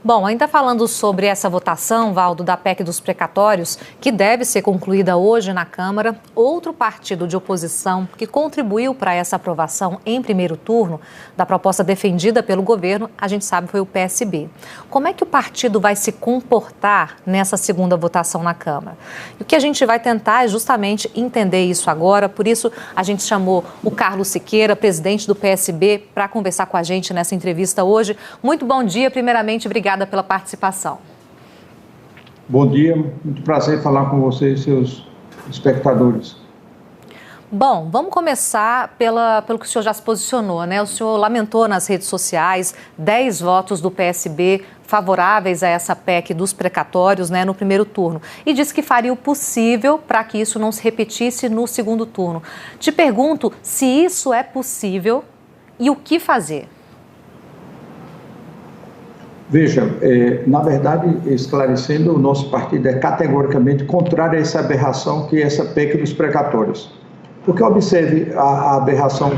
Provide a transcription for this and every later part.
Bom, ainda falando sobre essa votação, Valdo, da PEC dos precatórios, que deve ser concluída hoje na Câmara, outro partido de oposição que contribuiu para essa aprovação em primeiro turno da proposta defendida pelo governo, a gente sabe, foi o PSB. Como é que o partido vai se comportar nessa segunda votação na Câmara? E o que a gente vai tentar é justamente entender isso agora, por isso a gente chamou o Carlos Siqueira, presidente do PSB, para conversar com a gente nessa entrevista hoje. Muito bom dia, primeiramente, obrigada pela participação. Bom dia, muito prazer falar com vocês e seus espectadores. Bom, vamos começar pelo que o senhor já se posicionou, né? O senhor lamentou nas redes sociais 10 votos do PSB favoráveis a essa PEC dos precatórios, né, no primeiro turno, e disse que faria o possível para que isso não se repetisse no segundo turno. Te pergunto se isso é possível e o que fazer. Veja, na verdade, esclarecendo, o nosso partido é categoricamente contrário a essa aberração que é essa PEC dos precatórios. Porque observe a aberração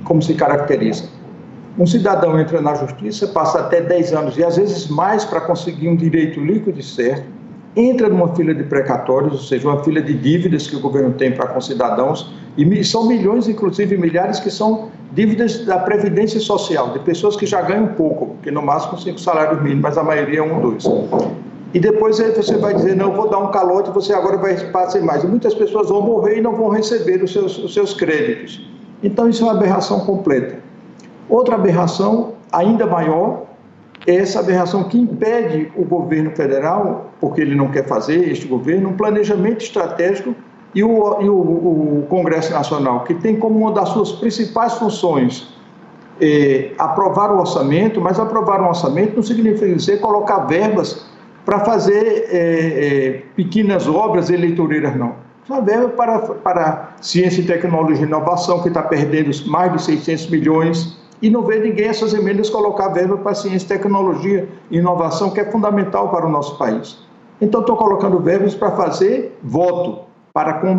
como se caracteriza. Um cidadão entra na justiça, passa até 10 anos e às vezes mais para conseguir um direito líquido e certo, entra numa fila de precatórios, ou seja, uma fila de dívidas que o governo tem para com cidadãos, e são milhões, inclusive milhares, que são dívidas da Previdência Social, de pessoas que já ganham pouco, que no máximo 5 salários mínimos, mas a maioria é 1 ou 2. E depois aí você vai dizer, não, eu vou dar um calote, você agora vai passar mais. E muitas pessoas vão morrer e não vão receber os seus créditos. Então isso é uma aberração completa. Outra aberração, ainda maior, é essa aberração que impede o governo federal, porque ele não quer fazer, este governo, um planejamento estratégico e o Congresso Nacional, que tem como uma das suas principais funções aprovar o orçamento, mas aprovar um orçamento não significa dizer colocar verbas para fazer pequenas obras eleitoreiras, não. Uma verba para ciência e tecnologia e inovação, que está perdendo mais de 600 milhões, e não vê ninguém essas emendas colocar verba para ciência, tecnologia e inovação, que é fundamental para o nosso país. Então, estou colocando verbas para fazer voto.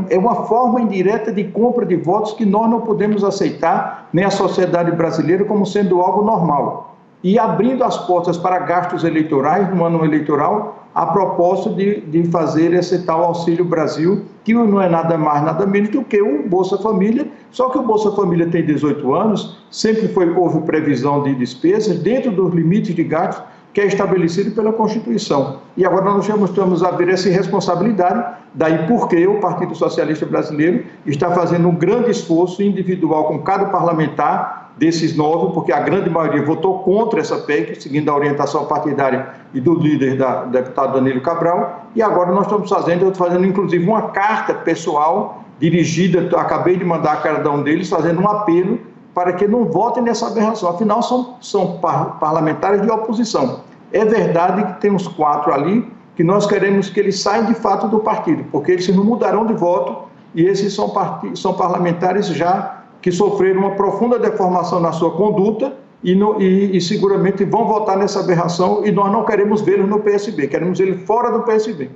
É uma forma indireta de compra de votos que nós não podemos aceitar, nem a sociedade brasileira, como sendo algo normal. E abrindo as portas para gastos eleitorais no ano eleitoral, a propósito de fazer esse tal Auxílio Brasil, que não é nada mais, nada menos do que o Bolsa Família, só que o Bolsa Família tem 18 anos, sempre houve previsão de despesas dentro dos limites de gastos que é estabelecido pela Constituição. E agora nós estamos a ver essa irresponsabilidade, daí porque o Partido Socialista Brasileiro está fazendo um grande esforço individual com cada parlamentar desses 9, porque a grande maioria votou contra essa PEC, seguindo a orientação partidária e do líder, do deputado Danilo Cabral, e agora nós eu estou fazendo inclusive uma carta pessoal dirigida, acabei de mandar a cada um deles, fazendo um apelo para que não votem nessa aberração, afinal são parlamentares de oposição. É verdade que tem uns 4 ali que nós queremos que eles saiam de fato do partido, porque eles não mudarão de voto e esses são parlamentares já que sofreram uma profunda deformação na sua conduta e seguramente vão votar nessa aberração e nós não queremos vê-los no PSB, queremos ele fora do PSB.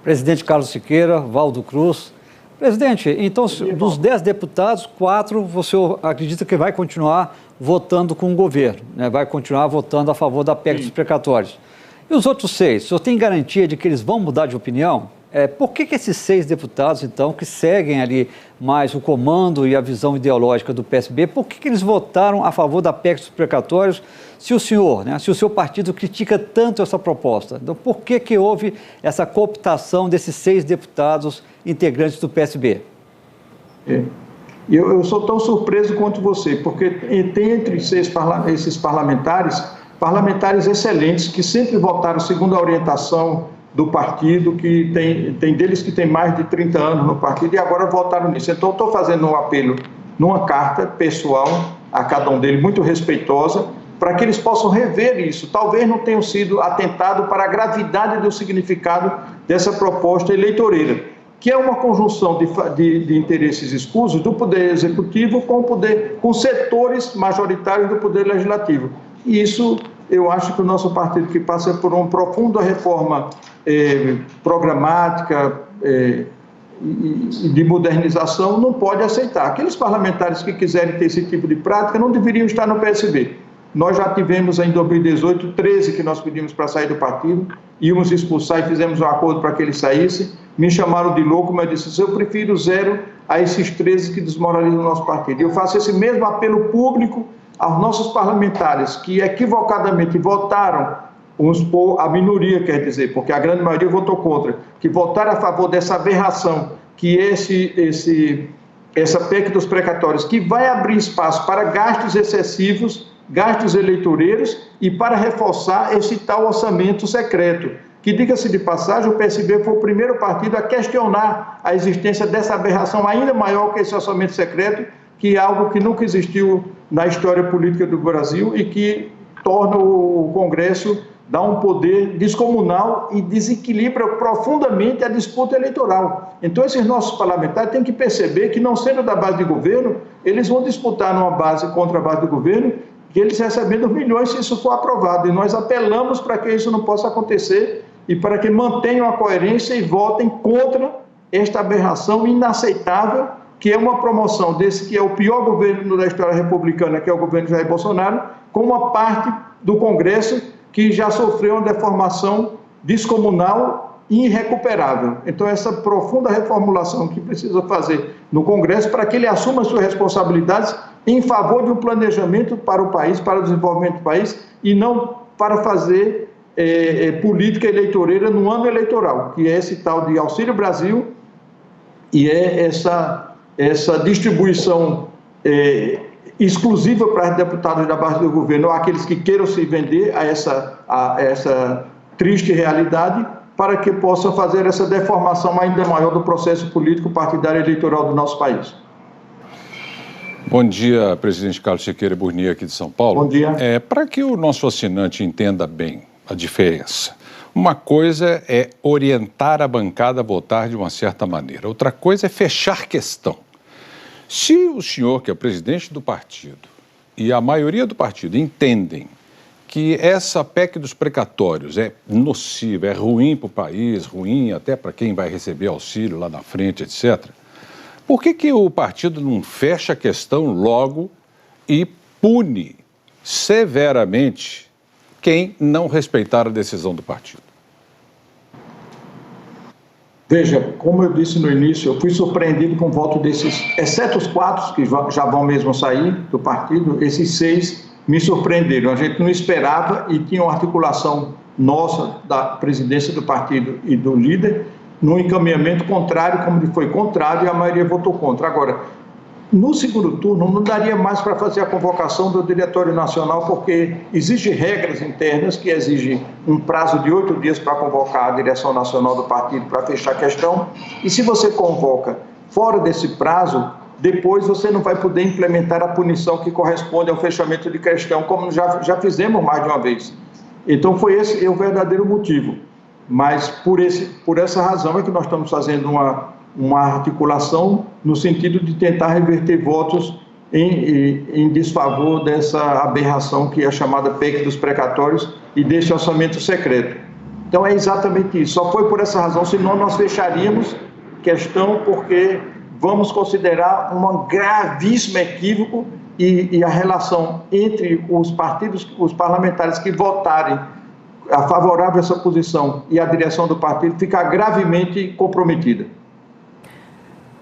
Presidente Carlos Siqueira, Valdo Cruz. Presidente, então, dos 10 deputados, 4 você acredita que vai continuar votando com o governo, né? Vai continuar votando a favor da PEC dos precatórios. E os outros 6, o senhor tem garantia de que eles vão mudar de opinião? Por que esses 6 deputados, então, que seguem ali mais o comando e a visão ideológica do PSB, por que eles votaram a favor da PEC dos precatórios se o senhor, né, se o seu partido critica tanto essa proposta? Então, por que houve essa cooptação desses 6 deputados integrantes do PSB? Eu sou tão surpreso quanto você, porque tem entre esses parlamentares excelentes que sempre votaram segundo a orientação do partido, que tem deles que tem mais de 30 anos no partido e agora votaram nisso. Então, estou fazendo um apelo numa carta pessoal a cada um deles, muito respeitosa, para que eles possam rever isso. Talvez não tenham sido atentado para a gravidade do significado dessa proposta eleitoreira, que é uma conjunção de interesses escusos do Poder Executivo com setores majoritários do Poder Legislativo. E isso, eu acho que o nosso partido, que passa por uma profunda reforma programática e de modernização, não pode aceitar. Aqueles parlamentares que quiserem ter esse tipo de prática não deveriam estar no PSB. Nós já tivemos em 2018 13 que nós pedimos para sair do partido, íamos expulsar e fizemos um acordo para que ele saísse. Me chamaram de louco, mas eu disse, eu prefiro 0 a esses 13 que desmoralizam o nosso partido. E eu faço esse mesmo apelo público aos nossos parlamentares que equivocadamente votaram, a minoria quer dizer, porque a grande maioria votou contra, que votaram a favor dessa aberração, que essa PEC dos precatórios, que vai abrir espaço para gastos excessivos, gastos eleitoreiros e para reforçar esse tal orçamento secreto, que, diga-se de passagem, o PSB foi o primeiro partido a questionar a existência dessa aberração ainda maior que esse orçamento secreto, que é algo que nunca existiu na história política do Brasil e que torna o Congresso, dá um poder descomunal e desequilibra profundamente a disputa eleitoral. Então, esses nossos parlamentares têm que perceber que, não sendo da base de governo, eles vão disputar numa base contra a base do governo, que eles recebendo milhões se isso for aprovado. E nós apelamos para que isso não possa acontecer e para que mantenham a coerência e votem contra esta aberração inaceitável, que é uma promoção desse que é o pior governo da história republicana, que é o governo Jair Bolsonaro, com uma parte do Congresso que já sofreu uma deformação descomunal e irrecuperável. Então, essa profunda reformulação que precisa fazer no Congresso para que ele assuma suas responsabilidades em favor de um planejamento para o país, para o desenvolvimento do país, e não para fazer política eleitoreira no ano eleitoral, que é esse tal de Auxílio Brasil e é essa distribuição exclusiva para os deputados da base do governo, ou aqueles que queiram se vender a essa triste realidade, para que possam fazer essa deformação ainda maior do processo político partidário eleitoral do nosso país. Bom dia, presidente Carlos Siqueira Burnier, aqui de São Paulo. Bom dia. Para que o nosso assinante entenda bem a diferença, uma coisa é orientar a bancada a votar de uma certa maneira, outra coisa é fechar questão. Se o senhor, que é o presidente do partido, e a maioria do partido entendem que essa PEC dos precatórios é nociva, é ruim para o país, ruim até para quem vai receber auxílio lá na frente, etc., por que o partido não fecha a questão logo e pune severamente quem não respeitar a decisão do partido? Veja, como eu disse no início, eu fui surpreendido com o voto desses, exceto os 4 que já vão mesmo sair do partido, esses 6 me surpreenderam. A gente não esperava e tinha uma articulação nossa, da presidência do partido e do líder, num encaminhamento contrário, como ele foi contrário, e a maioria votou contra. Agora, no segundo turno, não daria mais para fazer a convocação do Diretório Nacional, porque existem regras internas que exigem um prazo de 8 dias para convocar a direção nacional do partido para fechar a questão, e se você convoca fora desse prazo, depois você não vai poder implementar a punição que corresponde ao fechamento de questão, como já fizemos mais de uma vez. Então, foi esse o verdadeiro motivo. Mas por essa razão é que nós estamos fazendo uma articulação no sentido de tentar reverter votos em desfavor dessa aberração que é a chamada PEC dos precatórios e desse orçamento secreto. Então é exatamente isso, só foi por essa razão, senão nós fecharíamos questão, porque vamos considerar um gravíssimo equívoco e a relação entre os partidos, os parlamentares que votarem a favorável a essa posição e a direção do partido ficar gravemente comprometida.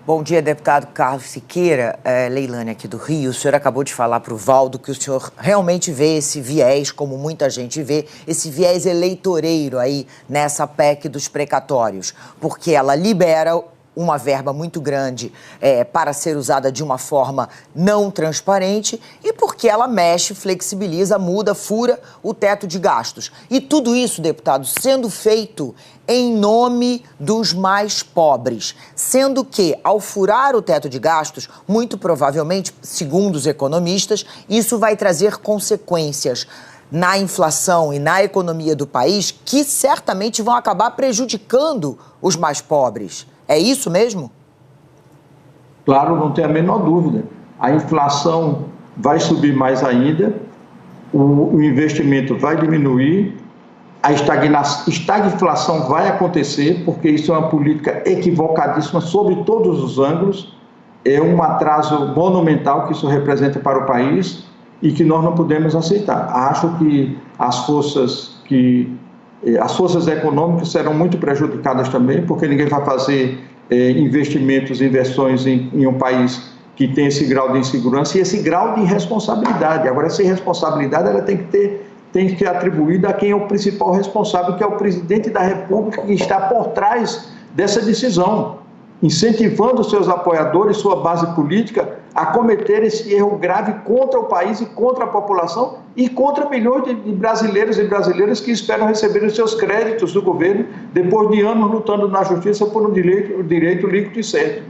Bom dia, deputado Carlos Siqueira. Leilane aqui do Rio. O senhor acabou de falar para o Valdo que o senhor realmente vê esse viés, como muita gente vê, esse viés eleitoreiro aí nessa PEC dos precatórios, porque ela libera uma verba muito grande para ser usada de uma forma não transparente e porque ela mexe, flexibiliza, muda, fura o teto de gastos. E tudo isso, deputado, sendo feito em nome dos mais pobres, sendo que, ao furar o teto de gastos, muito provavelmente, segundo os economistas, isso vai trazer consequências na inflação e na economia do país que certamente vão acabar prejudicando os mais pobres. É isso mesmo? Claro, não tem a menor dúvida. A inflação vai subir mais ainda, o investimento vai diminuir, a estagflação vai acontecer, porque isso é uma política equivocadíssima sob todos os ângulos, é um atraso monumental que isso representa para o país, e que nós não podemos aceitar. Acho que as forças econômicas serão muito prejudicadas também, porque ninguém vai fazer investimentos, inversões em um país que tem esse grau de insegurança e esse grau de irresponsabilidade. Agora, essa irresponsabilidade ela tem que ser atribuída a quem é o principal responsável, que é o presidente da República, que está por trás dessa decisão, incentivando seus apoiadores, sua base política, a cometer esse erro grave contra o país e contra a população e contra milhões de brasileiros e brasileiras que esperam receber os seus créditos do governo depois de anos lutando na justiça por um direito líquido e certo.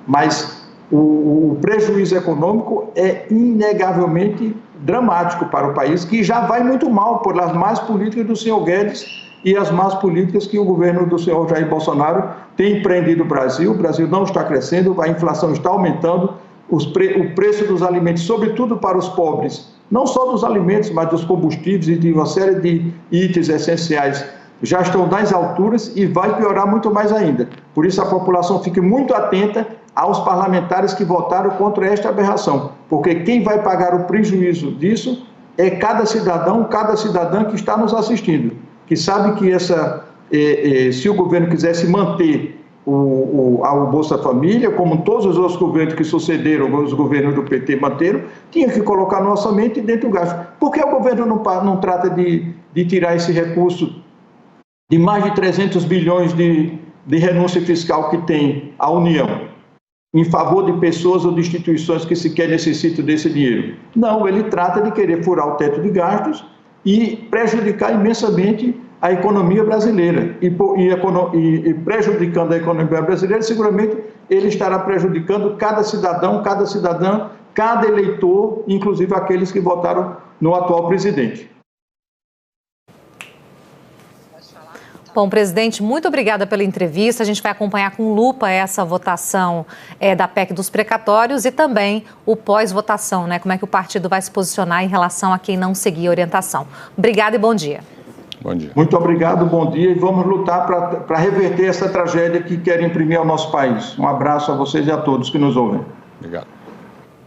Mas o prejuízo econômico é inegavelmente dramático para o país, que já vai muito mal por as más políticas do senhor Guedes e as más políticas que o governo do senhor Jair Bolsonaro tem empreendido no Brasil. O Brasil não está crescendo, a inflação está aumentando, o preço dos alimentos, sobretudo para os pobres, não só dos alimentos, mas dos combustíveis e de uma série de itens essenciais, já estão nas alturas e vai piorar muito mais ainda. Por isso a população fique muito atenta aos parlamentares que votaram contra esta aberração, porque quem vai pagar o prejuízo disso é cada cidadão, cada cidadã que está nos assistindo, que sabe que se o governo quisesse manter o Bolsa Família, como todos os outros governos que sucederam, os governos do PT manteram, tinha que colocar no orçamento e dentro do gasto. Por que o governo não trata de tirar esse recurso de mais de 300 bilhões de renúncia fiscal que tem a União em favor de pessoas ou de instituições que sequer necessitam desse dinheiro? Não, ele trata de querer furar o teto de gastos e prejudicar imensamente a economia brasileira. E prejudicando a economia brasileira, seguramente ele estará prejudicando cada cidadão, cada cidadã, cada eleitor, inclusive aqueles que votaram no atual presidente. Bom, presidente, muito obrigada pela entrevista. A gente vai acompanhar com lupa essa votação da PEC dos precatórios e também o pós-votação, né? Como é que o partido vai se posicionar em relação a quem não seguir a orientação. Obrigada e bom dia. Bom dia. Muito obrigado, bom dia, e vamos lutar para reverter essa tragédia que querem imprimir ao nosso país. Um abraço a vocês e a todos que nos ouvem. Obrigado.